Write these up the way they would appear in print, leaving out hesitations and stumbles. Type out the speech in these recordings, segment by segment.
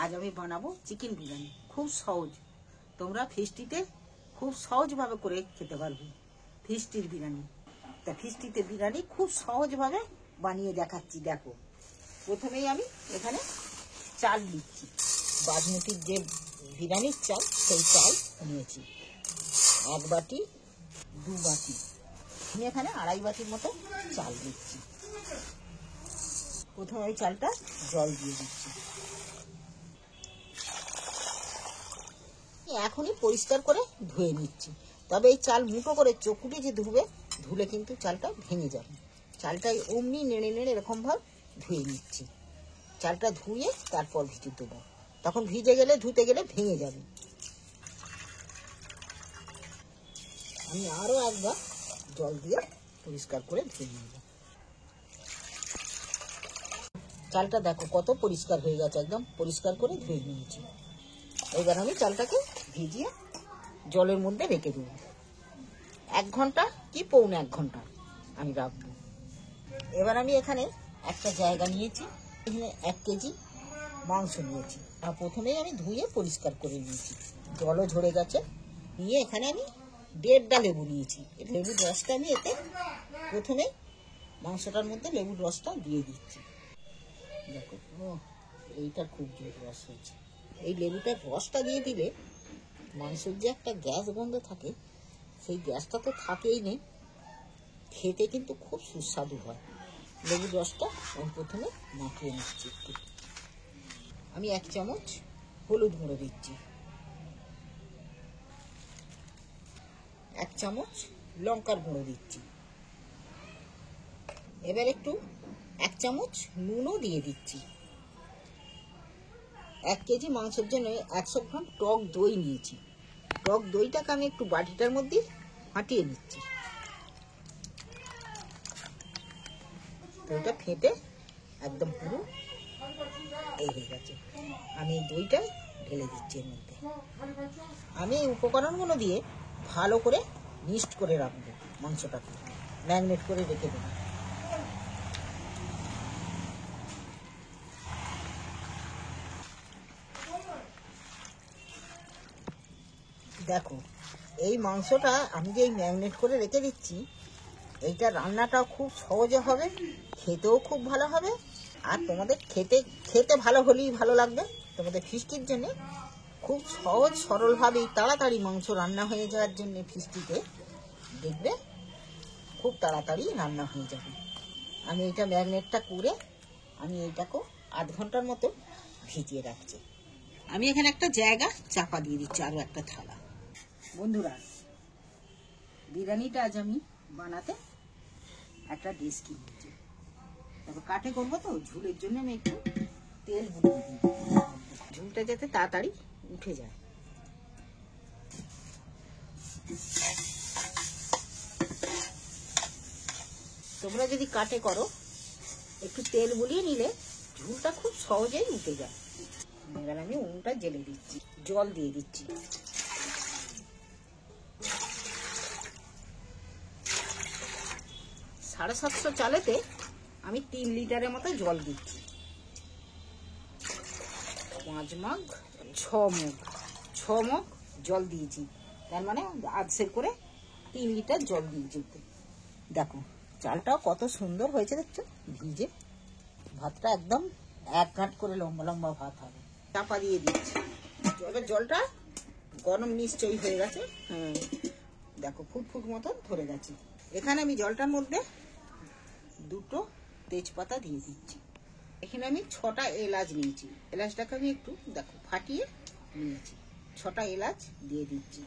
আজ আমি বানাবো চিকেন বিরিয়ানি। খুব সহজ, তোমরা ফিস্টিতে খুব সহজভাবে করে খেতে পারবে ফিস্টির বিরিয়ানি। তা ফিস্টিতে বিরিয়ানি খুব সহজভাবে বানিয়ে দেখাচ্ছি। দেখো, প্রথমেই আমি এখানে চাল দিচ্ছি। বাসমতির যে বিরিয়ানির চাল, সেই চাল নিয়েছি 1 বাটি 2 বাটি। আমি এখানে 2.5 বাটির মতো চাল দিচ্ছি। প্রথমে ওই চালটা জল দিয়ে দিচ্ছি। এখনই পরিষ্কার করে ধুয়ে নিচ্ছি। তবে এই চাল মুঠো করে চকুটে যে ধুলে কিন্তু চালটা ভেঙে যাবে। চালটা অমনি নেড়ে নেড়ে এরকমভাবে ধুয়ে নিচ্ছি। চালটা ধুয়ে তারপর ভিজে দেবো, তখন ভিজে গেলে ধুতে গেলে ভেঙে যাবে। আমি আরও একবার জল দিয়ে পরিষ্কার করে ধুয়ে নেব। চালটা দেখো কত পরিষ্কার হয়ে গেছে, একদম পরিষ্কার করে ধুয়ে নিয়েছি। এবার আমি চালটাকে ভিজিয়ে জলের মধ্যে রেখে দেবো। 1 ঘন্টা কি পৌনে 1 ঘন্টা আমি রাখবো। এবার আমি এখানে একটা জায়গা নিয়েছি, এখানে 1 কেজি মাংস নিয়েছি। আর প্রথমেই আমি ধুয়ে পরিষ্কার করে নিয়েছি, জলও ঝরে গেছে। নিয়ে এখানে আমি 1.5 লেবু নিয়েছি। লেবুর রসটা আমি এতে প্রথমে মাংসটার মধ্যে লেবুর রসটা দিয়ে দিচ্ছি। দেখো, এইটা খুব জোর রস হয়েছে। এই লেবুটার রসটা দিয়ে দিলে মাংসের যে একটা গ্যাস গন্ধ থাকে, সেই গ্যাসটা তো থাকেই নেই, খেতে কিন্তু খুব সুস্বাদু হয়। লেবুর রসটা আমি প্রথমে মাখিয়ে নিচ্ছি একটু। আমি 1 চামচ হলুদ গুঁড়ো দিচ্ছি, 1 চামচ লঙ্কার গুঁড়ো দিচ্ছি। এবার একটু 1 চামচ নুনও দিয়ে দিচ্ছি। 1 কেজি মাংসের জন্য 100 গ্রাম টক দই নিয়েছি। টক দইটাকে আমি একটু বাটিটার মধ্যে ফাটিয়ে নিচ্ছি। দইটা ফেটে একদম পুরো এই হয়ে গেছে। আমি এই দইটা ঢেলে দিচ্ছি এর মধ্যে। আমি এই উপকরণগুলো দিয়ে ভালো করে মিক্সড করে রাখবো। মাংসটাকে ম্যারিনেট করে রেখে দেবো। দেখো, এই মাংসটা আমি যে ম্যারিনেট করে রেখে দিচ্ছি, এইটা রান্নাটাও খুব সহজে হবে, খেতেও খুব ভালো হবে। আর তোমাদের খেতে ভালো হলেই ভালো লাগবে। তোমাদের ফিস্টির জন্য খুব সহজ সরলভাবেই তাড়াতাড়ি মাংস রান্না হয়ে যাওয়ার জন্য ফিস্টিতে দেখবে খুব তাড়াতাড়ি রান্না হয়ে যাবে। আমি এইটা ম্যারিনেটটা করে আমি এইটাকেও 1/2 ঘন্টার মতো ভিজিয়ে রাখছি। আমি এখানে একটা জায়গা চাপা দিয়ে দিচ্ছি, আরও একটা থালা। বন্ধুরা, বিরিয়ানিটা আজ আমি বানাতে একটা ডিশ কিনেছি। তারপর কাঠে করবো তো, ঝুলের জন্য আমি একটু তেল বুলিয়ে দিই, ঝুলটা যাতে তাড়াতাড়ি উঠে যায়। তোমরা যদি কাঠে করো, একটু তেল বুলিয়ে নিলে ঝুলটা খুব সহজেই উঠে যায়। এবার আমি উনুনটা জ্বেলে দিচ্ছি, জল দিয়ে দিচ্ছি। সাড়ে 700 চালেতে আমি 3 লিটারের মতো জল দিচ্ছি। 5 মগ 6 মগ জল দিয়েছি, তার মানে আধসের করে 3 লিটার জল দিয়েছি। দেখো চালটাও কত সুন্দর হয়েছে, দেখছো ভিজে। ভাতটা একদম 1 গাঁট করে লম্বা লম্বা ভাত হবে। চাপা দিয়ে দিচ্ছি। এবার জলটা গরম নিশ্চয়ই হয়ে গেছে। দেখো ফুট মতন ধরে গেছে। এখানে আমি জলটার মধ্যে 2টো তেজপাতা দিয়ে দিচ্ছি। এখানে আমি 6টা এলাচ নিয়েছি। এলাচটাকে আমি একটু দেখো ফাটিয়ে নিয়েছি। 6টা এলাচ দিয়ে দিচ্ছি।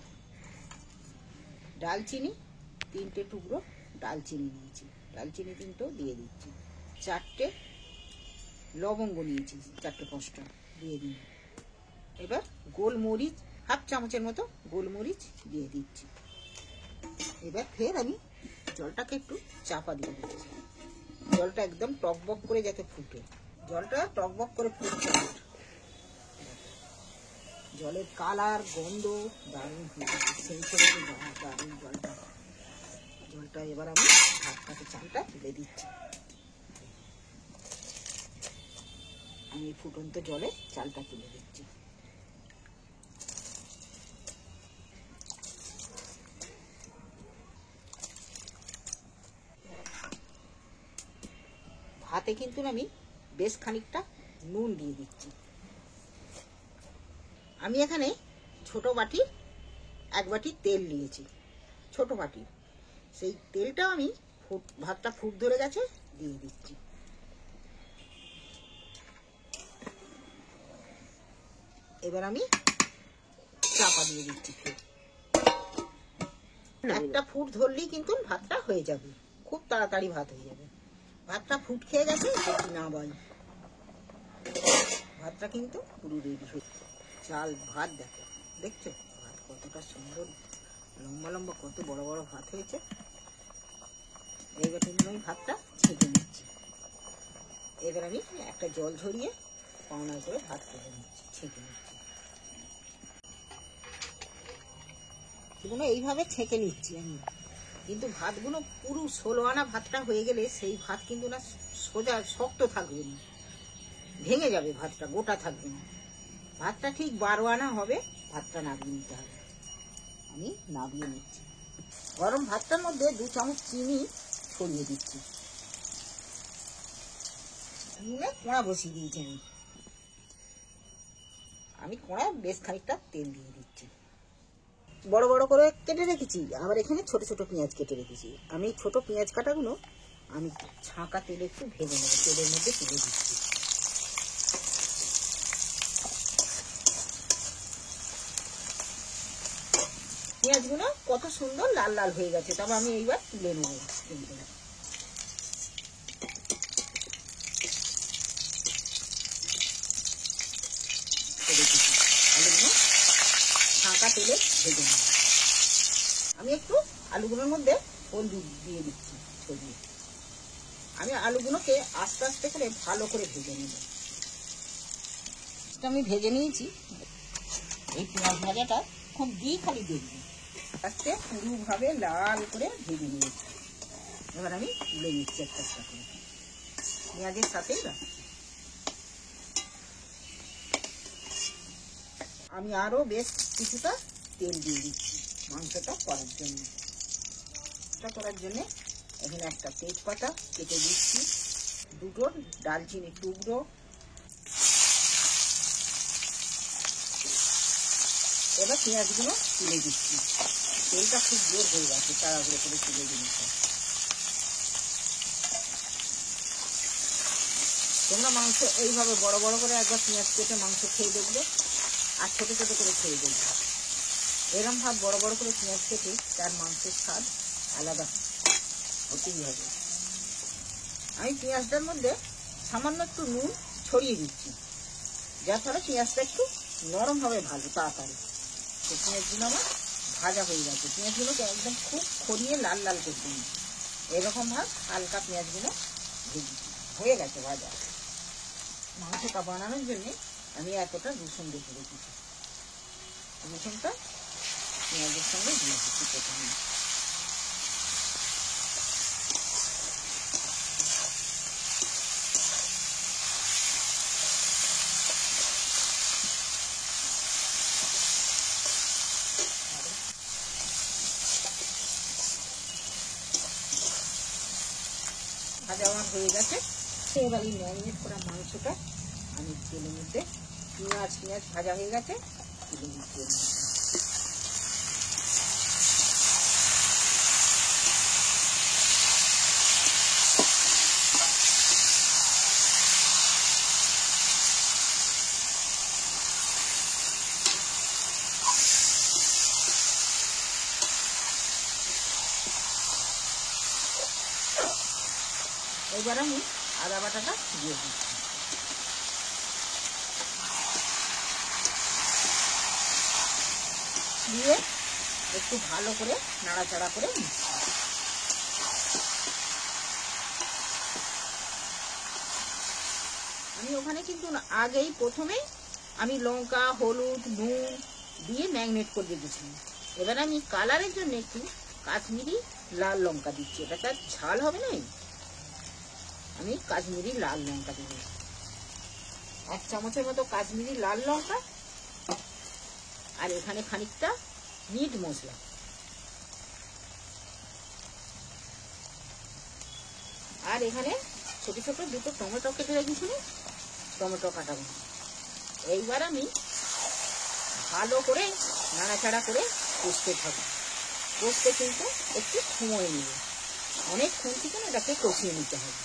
ডালচিনি 3টে টুকরো ডালচিনি নিয়েছি, ডালচিনি 3টো দিয়ে দিচ্ছি। 4টে লবঙ্গ নিয়েছি, 4টে-5টা দিয়ে দিই। এবার গোলমরিচ 1/2 চামচের মতো গোলমরিচ দিয়ে দিচ্ছি। এবার ফের আমি জলটাকে একটু চাপা দিয়ে দিচ্ছি। জলটা একদম টকবক করে যাতে ফুটে, জলটা টকবক করে ফুটছে। জলের কালার গন্ধ দারুণ হয়ে গেছে, সেই করে দারুণ জলটা এবার আমি ভাতটাকে চালটা তুলে দিচ্ছি। আমি ফুটন্ত জলে চালটা তুলে দিচ্ছি। ভাতে কিন্তু আমি বেশ খানিকটা নুন দিয়ে দিচ্ছি। আমি এখানে ছোট বাটি 1 বাটি তেল নিয়েছি, ছোট বাটি। সেই তেলটাও আমি ভাতটা ফুট ধরে গেছে দিয়ে দিচ্ছি। এবার আমি চাপা দিয়ে দিচ্ছি। একটা ফুট ধরলেই কিন্তু ভাতটা হয়ে যাবে, খুব তাড়াতাড়ি ভাত হয়ে যাবে। ভাতটা ফুট খেয়ে গেছে, দেখি না ভাই, ভাতটা কিন্তু পুরো রেডি হয়ে চাল ভাত দেখো, দেখছো ভাত কতটা সুন্দর লম্বা লম্বা, কত বড় বড় ভাত হয়েছে। এবার কিন্তু আমি ভাতটা ছেঁকে নিচ্ছি। এবার আমি একটা জল ঝরিয়ে পাওনা করে ভাত করে নিচ্ছি, ছেঁকে নিচ্ছি। এগুলো এইভাবে ছেঁকে নিচ্ছি আমি। কিন্তু ভাতগুলো পুরো 16 আনা ভাতটা হয়ে গেলে সেই ভাত কিন্তু না সোজা শক্ত থাকবে না, ভেঙে যাবে ভাতটা, গোটা থাকবে না। ভাতটা ঠিক 12 আনা হবে, ভাতটা নামিয়ে নিতে হবে। আমি নামিয়ে নিচ্ছি। গরম ভাতটার মধ্যে 2 চামচ চিনি ছড়িয়ে দিচ্ছি। কড়া বসিয়ে দিয়েছি আমি কড়ায় বেশ খানিকটা তেল দিয়ে দিচ্ছি। বড় বড় করে কেটে রেখেছি, আবার এখানে ছোট ছোট পেঁয়াজ কেটে রেখেছি। আমি ছোট পেঁয়াজ কাটাগুলো আমি ছাঁকা তেলে একটু ভেজে নেবো, তেলের মধ্যে তুলে দিচ্ছি। পেঁয়াজগুলো কত সুন্দর লাল লাল হয়ে গেছে, তবে আমি এইবার তুলে নেবো। আলুগুলো ছাঁকা তেলে ভেজে নেব। আমি একটু আলুগুলোর মধ্যে হলুদ দিয়ে দিচ্ছি ছড়িয়ে। আমি আলুগুলোকে আস্তে আস্তে করে ভালো করে ভেজে নেব। আমি ভেজে নিয়েছি। এই পেঁয়াজ ভাজাটা খুব খালি দেখবি, আস্তে পুরোভাবে লাল করে ভেজে নিয়েছি। এবার আমি তুলে নিচ্ছি একটা একটা করে পেঁয়াজের সাথে। আমি আরো বেশ কিছুটা তেল দিয়ে দিচ্ছি মাংসটা করার জন্য। এখানে একটা তেজপাতা কেটে দিচ্ছি, 2টো দারচিনি টুকরো। এবার পেঁয়াজগুলো তুলে দিচ্ছি। তেলটা খুব জোর হয়ে গেছে, তাড়াহুড়ো করে তুলে দিচ্ছি। তোমরা মাংস এইভাবে বড় বড় করে একবার পেঁয়াজ কেটে মাংস খেয়ে দেখবে, আর ছোট ছোট করে খেয়ে দেখবে। এরম ভাব বড় বড় করে পেঁয়াজ কেটে তার মাংসের স্বাদ আলাদা হতেই হবে। আমি পেঁয়াজটার মধ্যে সামান্য একটু নুন ছড়িয়ে দিচ্ছি, যার ফলে পেঁয়াজটা একটু নরম হবে ভালো তাড়াতাড়ি। তো পেঁয়াজগুলো আমার ভাজা হয়ে গেছে। পেঁয়াজগুলোকে একদম খুব খড়িয়ে লাল লাল করতে নিই। এরকম ভাব হালকা পেঁয়াজগুলো হয়ে গেছে ভাজা। মাংসটা বানানোর জন্যে আমি এতটা রসুন দেখে রেখেছি। রসুনটা পেঁয়াজের সঙ্গে দিয়ে দিচ্ছি প্রথমে। ভাজা আমার হয়ে গেছে। এবার এই ম্যারিনেট করা মাংসটা আমি তেলের মধ্যে, পেঁয়াজ ভাজা হয়ে গেছে, তুলে দিচ্ছি। এবার আমি আদা বাটাটা দিয়ে দিচ্ছি। দিয়ে একটু ভালো করে নাড়াচাড়া করে নিচ্ছি। আমি ওখানে কিন্তু আগেই প্রথমেই আমি লঙ্কা, হলুদ, নুন দিয়ে ম্যারিনেট করে রেখেছিলাম। এবার আমি কালারের জন্য একটু কাশ্মীরি লাল লঙ্কা দিচ্ছি। এটা তার ঝাল হবে না, আমি কাশ্মীরি লাল লঙ্কা দেব। 1 চামচের মতো কাশ্মীরি লাল লঙ্কা, আর এখানে খানিকটা মিট মশলা। আর এখানে ছোট ছোট দুটো টমেটো কেটে রেখেছি, টমেটো কাটাবো। এইবার আমি ভালো করে নাড়াচাড়া করে কষতে থাকবো। কষতে কিন্তু একটু সময় নেবে, অনেকক্ষণ থেকে এটাকে কষিয়ে নিতে হবে।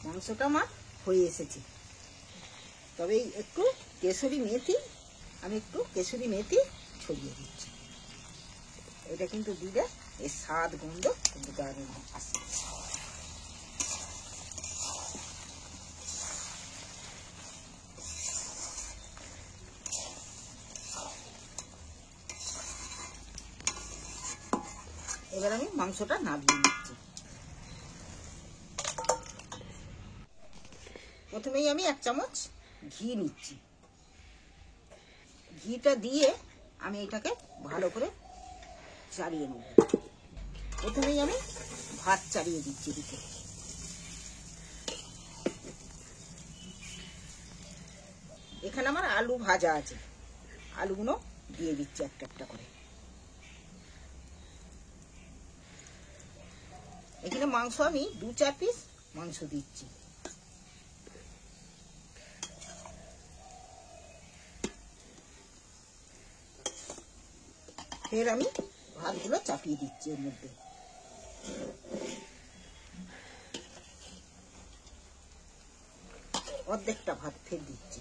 মাংসটা আমার হয়ে এসেছে, তবে একটু কেশরি মেথি, আমি একটু কেশরি মেথি ছড়িয়ে দিচ্ছি। এটা কিন্তু দিলে এর স্বাদ গন্ধ কিন্তু দারুণ আসে। এবার আমি মাংসটা নামিয়ে নিচ্ছি। প্রথমেই আমি 1 চামচ ঘি নিচ্ছি। ঘিটা দিয়ে আমি এটাকে ভালো করে চালিয়ে নেব। প্রথমেই আমি ভাত চালিয়ে দিচ্ছি দিকে। এখানে আমার আলু ভাজা আছে, আলুগুলো দিয়ে দিচ্ছি একটা একটা করে। এখানে মাংস আমি 2-4 পিস মাংস দিচ্ছি। ফের আমি ভাতগুলো চাপিয়ে দিচ্ছি এর মধ্যে। অর্ধেকটা ভাত ফের দিচ্ছি।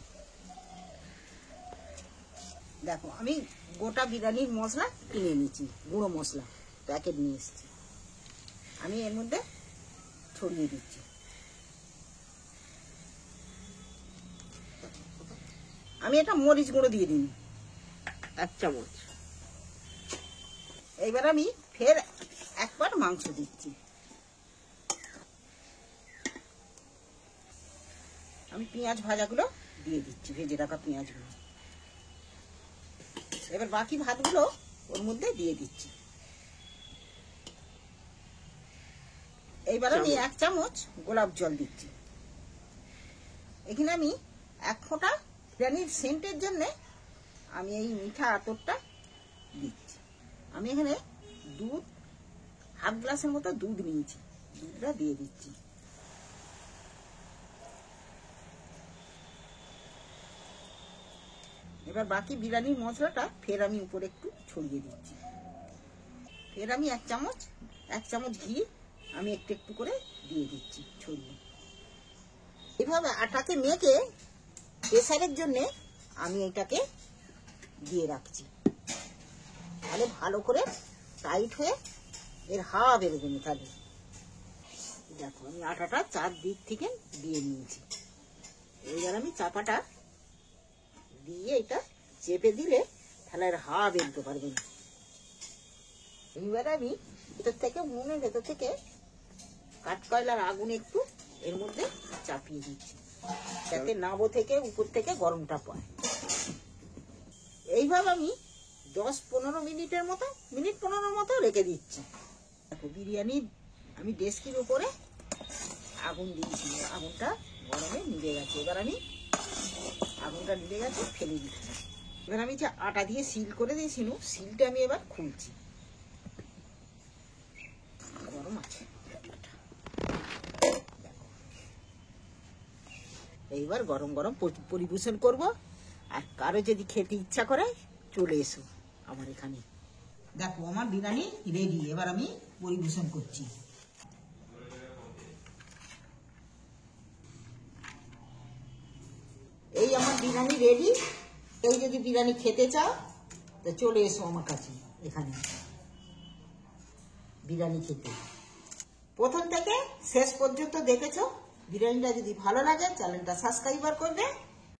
দেখো আমি গোটা বিরিয়ানির মশলা কিনে নিয়েছি, গুঁড়ো মশলা প্যাকেট নিয়ে এসেছি, আমি এর মধ্যে ছড়িয়ে দিচ্ছি। আমি এটা মরিচ গুঁড়ো দিয়ে দিই 1 চামচ। এইবার আমি ফের একবার মাংস দিচ্ছি। আমি পেঁয়াজ ভাজাগুলো দিয়ে দিচ্ছি, ভেজে রাখা পেঁয়াজগুলো। এবার বাকি ভাতগুলো ওর মধ্যে দিয়ে দিচ্ছি। এইবার আমি 1 চামচ গোলাপ জল দিচ্ছি। এখানে আমি 1 ফোঁটা বিরিয়ানির সেন্টের জন্য আমি এই মিঠা আতরটা দিচ্ছি। আমি এখানে দুধ 1/2 গ্লাসের মতো দুধ নিয়েছি, দুধটা দিয়ে দিচ্ছি। এবার বাকি বিরিয়ানির মশলাটা ফের আমি উপরে একটু ছড়িয়ে দিচ্ছি। ফের আমি 1 চামচ ঘি আমি একটু একটু করে দিয়ে দিচ্ছি ছড়িয়ে। এভাবে আটাকে মেখে প্রেসারের জন্য আমি এটাকে দিয়ে রাখছি, তাহলে ভালো করে টাইট হয়ে এর হাওয়া বেরোবে না। তাহলে দেখো আমি আটাটা 4 দিক থেকে দিয়ে নিয়েছি। এইবার আমি চাপাটা দিয়ে এটা চেপে দিলে তাহলে আর হাওয়া বেরোতে পারবে না। এইবার আমি ভেতর থেকে উনুনের ভেতর থেকে কাঠকয়লার আগুন একটু এর মধ্যে চাপিয়ে দিচ্ছি, যাতে নাবো থেকে উপর থেকে গরমটা পায়। এইভাবে আমি 10-15 মিনিটের মতো, মিনিট 15 মতো রেখে দিচ্ছি। দেখো বিরিয়ানি আমি ডেস্কির উপরে আগুন দিয়েছি, আগুনটা গরমে নিভে গেছে। এবার আমি আগুনটা নিভে গেছে, ফেলে দিচ্ছি। এবার আমি যে আটা দিয়ে সিল করে দিয়েছিল, সিলটা আমি এবার খুলছি। গরম আছে। এইবার গরম গরম পরিবেশন করব। আর কারো যদি খেতে ইচ্ছা করে চলে এসো আমার এখানে। দেখো আমার বিরিয়ানি রেডি, এবার আমি পরিবেশন করছি। এই আমার বিরিয়ানি রেডি। কেউ যদি বিরিয়ানি খেতে চাও তো চলে এসো আমার কাছে এখানে বিরিয়ানি খেতে। প্রথম থেকে শেষ পর্যন্ত দেখেছো। বিরিয়ানিটা যদি ভালো লাগে চ্যানেলটা সাবস্ক্রাইব করবে।